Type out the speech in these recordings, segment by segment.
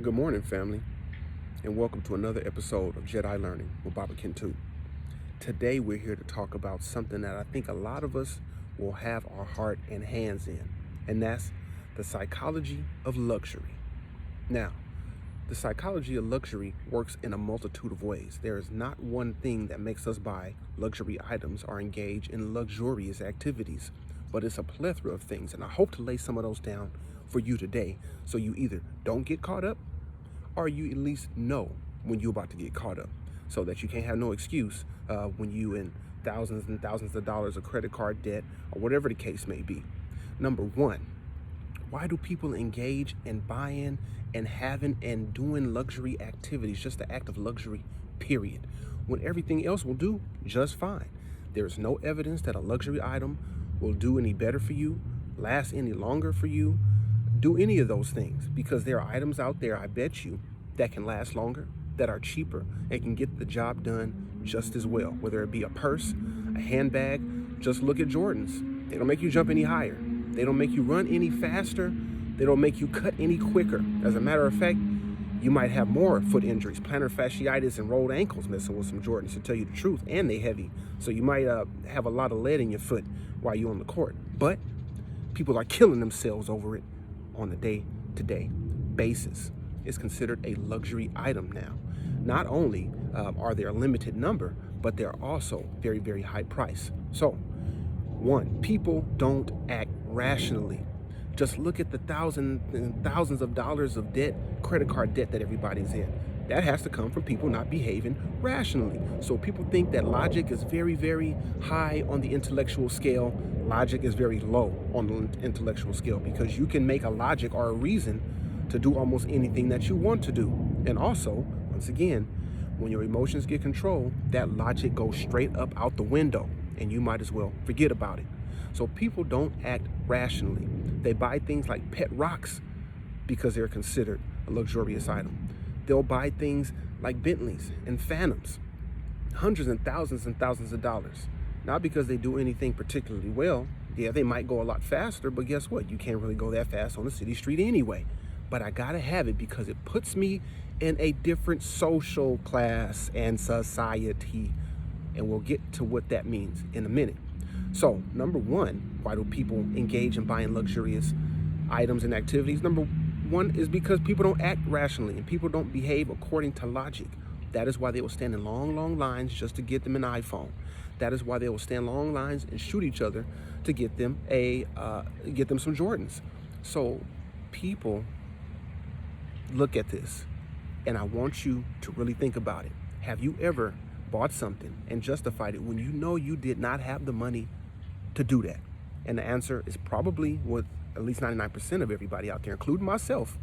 Good morning, family, and welcome to another episode of Jedi Learning with Baba Kenwould. Today, we're here to talk about something that I think a lot of us will have our heart and hands in, and that's the psychology of luxury. Now, the psychology of luxury works in a multitude of ways. There is not one thing that makes us buy luxury items or engage in luxurious activities, but it's a plethora of things, and I hope to lay some of those down for you today so you either don't get caught up or you at least know when you're about to get caught up so that you can't have no excuse when you in thousands and thousands of dollars of credit card debt or whatever the case may be. Number one, why do people engage in buying and having and doing luxury activities, just the act of luxury, period, when everything else will do just fine? There's no evidence that a luxury item will do any better for you, last any longer for you, do any of those things, because there are items out there, I bet you, that can last longer, that are cheaper, and can get the job done just as well. Whether it be a purse, a handbag, just look at Jordans. They don't make you jump any higher. They don't make you run any faster. They don't make you cut any quicker. As a matter of fact, you might have more foot injuries, plantar fasciitis and rolled ankles messing with some Jordans, to tell you the truth, and they heavy. So you might have a lot of lead in your foot while you're on the court. But people are killing themselves over it on a day-to-day basis. It's considered a luxury item now. Not only are there a limited number, but they're also very, very high price. So, one, people don't act rationally. Just look at the thousands and thousands of dollars of debt, credit card debt that everybody's in. That has to come from people not behaving rationally. So people think that logic is very, very high on the intellectual scale. Logic is very low on the intellectual scale, because you can make a logic or a reason to do almost anything that you want to do. And also, once again, when your emotions get control, that logic goes straight up out the window, and you might as well forget about it. So people don't act rationally. They buy things like pet rocks because they're considered a luxurious item. They'll buy things like Bentleys and Phantoms, hundreds and thousands of dollars, not because they do anything particularly well. Yeah, they might go a lot faster, but guess what? You can't really go that fast on the city street anyway. But I gotta have it because it puts me in a different social class and society. And we'll get to what that means in a minute. So, number one, why do people engage in buying luxurious items and activities? Number one is because people don't act rationally and people don't behave according to logic. That is why they will stand in long, long lines just to get them an iPhone. That is why they will stand long lines and shoot each other to get them some Jordans. So people look at this, and I want you to really think about it. Have you ever bought something and justified it when you know you did not have the money to do that? And the answer is probably, with at least 99% of everybody out there, including myself,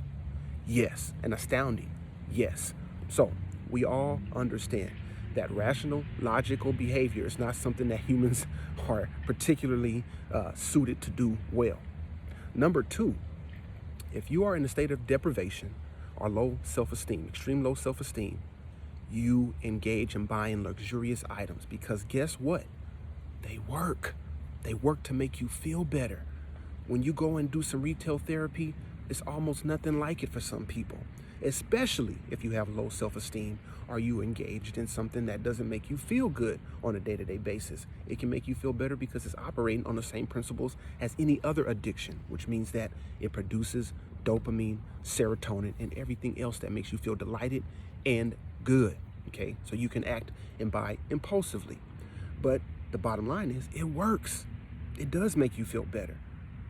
yes. An astounding yes. So we all understand that rational, logical behavior is not something that humans are particularly suited to do well. Number two, if you are in a state of deprivation or low self-esteem, extreme low self-esteem, you engage in buying luxurious items because guess what? They work. They work to make you feel better. When you go and do some retail therapy, it's almost nothing like it for some people, especially if you have low self-esteem or you engaged in something that doesn't make you feel good on a day-to-day basis. It can make you feel better because it's operating on the same principles as any other addiction, which means that it produces dopamine, serotonin, and everything else that makes you feel delighted and good. Okay, so you can act and buy impulsively. But the bottom line is it works. It does make you feel better.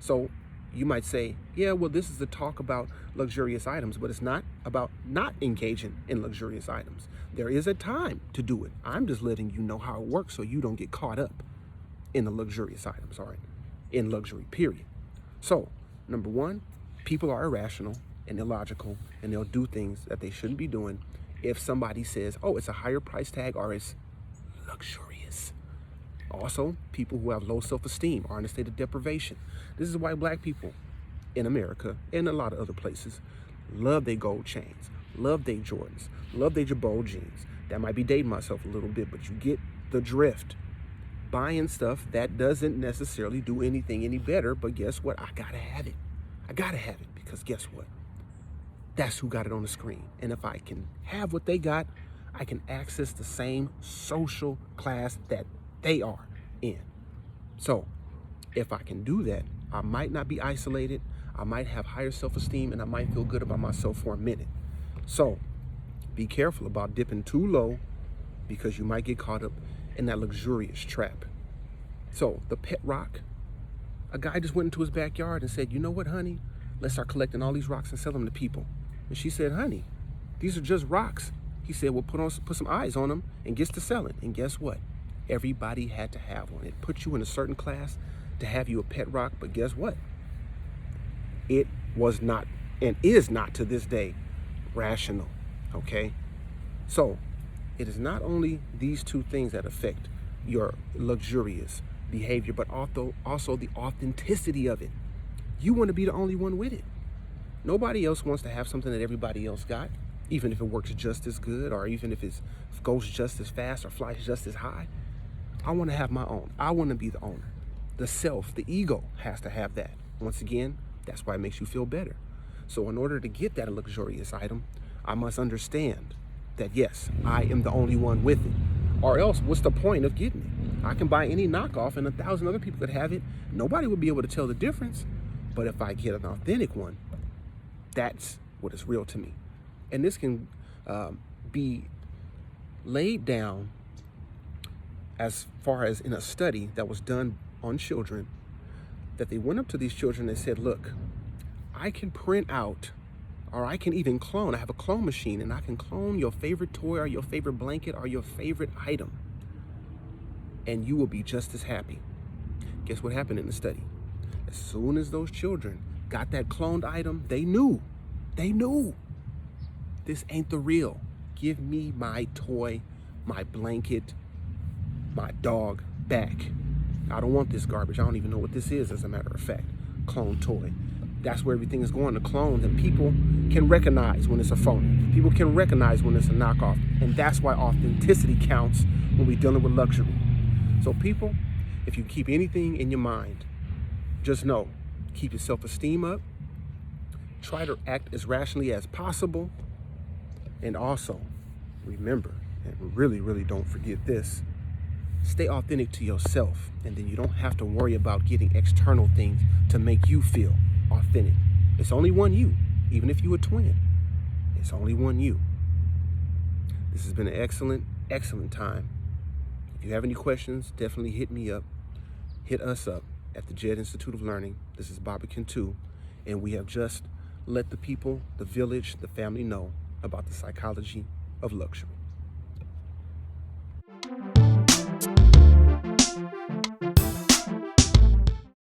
So you might say, yeah, well, this is the talk about luxurious items, but it's not about not engaging in luxurious items. There is a time to do it. I'm just letting you know how it works so you don't get caught up in the luxurious items, all right, in luxury, period. So, number one, people are irrational and illogical, and they'll do things that they shouldn't be doing if somebody says, oh, it's a higher price tag or it's luxurious. Also, people who have low self-esteem are in a state of deprivation. This is why black people in America and a lot of other places love their gold chains, love their Jordans, love their Jabot jeans. That might be dating myself a little bit, but you get the drift. Buying stuff that doesn't necessarily do anything any better, but guess what? I gotta have it. I gotta have it because guess what? That's who got it on the screen. And if I can have what they got, I can access the same social class that they are in. So if I can do that, I might not be isolated. I might have higher self-esteem, and I might feel good about myself for a minute. So be careful about dipping too low, because you might get caught up in that luxurious trap. So the pet rock, a guy just went into his backyard and said, you know what, honey? Let's start collecting all these rocks and sell them to people. And she said, honey, these are just rocks. He said, well, put some eyes on them and gets to selling. And guess what? Everybody had to have one. It put you in a certain class to have you a pet rock, but guess what? It was not, and is not to this day, rational, okay? So it is not only these two things that affect your luxurious behavior, but also the authenticity of it. You want to be the only one with it. Nobody else wants to have something that everybody else got, even if it works just as good, or even if it goes just as fast or flies just as high. I want to have my own. I want to be the owner. The self, the ego has to have that. Once again, that's why it makes you feel better. So in order to get that luxurious item, I must understand that yes, I am the only one with it. Or else, what's the point of getting it? I can buy any knockoff and 1,000 other people could have it. Nobody would be able to tell the difference. But if I get an authentic one, that's what is real to me. And this can be laid down as far as in a study that was done on children, that they went up to these children and said, look, I can print out, or I can even clone. I have a clone machine, and I can clone your favorite toy or your favorite blanket or your favorite item, and you will be just as happy. Guess what happened in the study? As soon as those children got that cloned item, they knew, this ain't the real. Give me my toy, my blanket, my dog back. I don't want this garbage. I don't even know what this is, as a matter of fact. Clone toy. That's where everything is going to clones, and people can recognize when it's a phony. People can recognize when it's a knockoff, and that's why authenticity counts when we're dealing with luxury. So people, if you keep anything in your mind, just know, keep your self-esteem up, try to act as rationally as possible, and also remember, and really don't forget this, stay authentic to yourself, and then you don't have to worry about getting external things to make you feel authentic. It's only one you, even if you're a twin. It's only one you. This has been an excellent time. If you have any questions, definitely hit me up. Hit us up at the Jed Institute of Learning. This is Barbican 2, and we have just let the people, the village, the family know about the psychology of luxury.